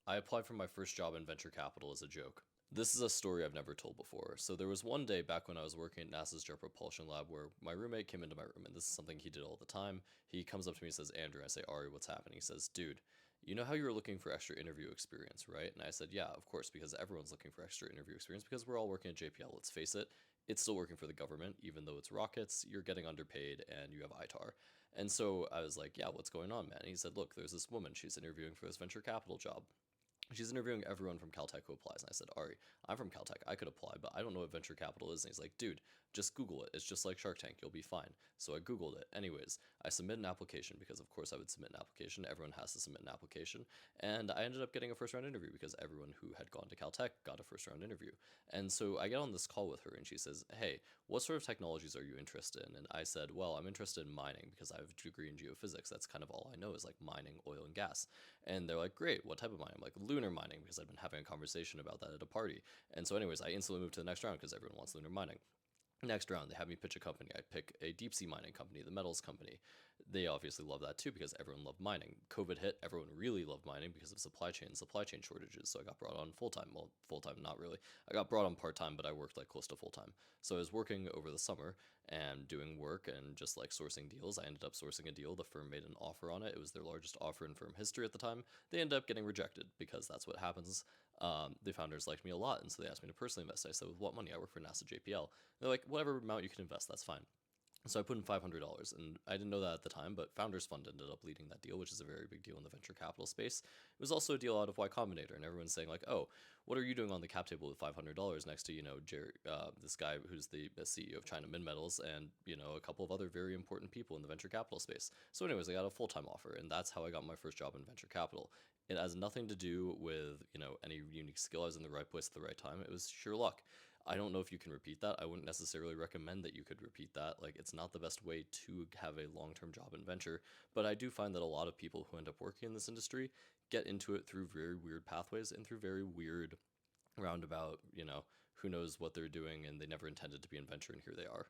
I applied for my first job in venture capital as a joke. This is a story I've never told before. So there was one day back when I was working at NASA's Jet Propulsion Lab where my roommate came into my room, and this is something he did all the time. He comes up to me and says, Andrew, I say, Ari, what's happening? He says, dude, you know how you were looking for extra interview experience, right? And I said, yeah, of course, because everyone's looking for extra interview experience because we're all working at JPL. Let's face it, it's still working for the government, even though it's rockets, you're getting underpaid and you have ITAR. And so I was like, yeah, what's going on, man? And he said, look, there's this woman, she's interviewing for this venture capital job. She's interviewing everyone from Caltech who applies. And I said, Ari, I'm from Caltech. I could apply, but I don't know what venture capital is. And he's like, dude, just Google it. It's just like Shark Tank. You'll be fine. So I Googled it. Anyways, I submit an application because, of course, I would submit an application. Everyone has to submit an application. And I ended up getting a first round interview because everyone who had gone to Caltech got a first round interview. And so I get on this call with her and she says, hey, what sort of technologies are you interested in? And I said, well, I'm interested in mining because I have a degree in geophysics. That's kind of all I know is like mining oil and gas. And they're like, great, what type of mining? I'm like, lunar mining, because I've been having a conversation about that at a party. And so, anyways, I instantly moved to the next round because everyone wants lunar mining. Next round, they have me pitch a company. I pick a deep sea mining company, the metals company. They obviously love that too because everyone loved mining. COVID hit, everyone really loved mining because of supply chain shortages. So I got brought on full time. Well, full time, not really. I got brought on part time, but I worked like close to full time. So I was working over the summer and doing work and just like sourcing deals. I ended up sourcing a deal. The firm made an offer on it. It was their largest offer in firm history at the time. They ended up getting rejected because that's what happens. The founders liked me a lot, and so they asked me to personally invest. I said, with what money? I work for NASA JPL. They're like, whatever amount you can invest, that's fine. So I put in $500, and I didn't know that at the time, but Founders Fund ended up leading that deal, which is a very big deal in the venture capital space. It was also a deal out of Y Combinator, and everyone's saying like, "Oh, what are you doing on the cap table with $500 next to this guy who's the CEO of China Minmetals, and a couple of other very important people in the venture capital space." So, anyways, I got a full time offer, and that's how I got my first job in venture capital. It has nothing to do with any unique skill. I was in the right place at the right time. It was sheer luck. I don't know if you can repeat that. I wouldn't necessarily recommend that you could repeat that. Like, it's not the best way to have a long term job in venture. But I do find that a lot of people who end up working in this industry get into it through very weird pathways and through very weird roundabout, who knows what they're doing and they never intended to be in venture and here they are.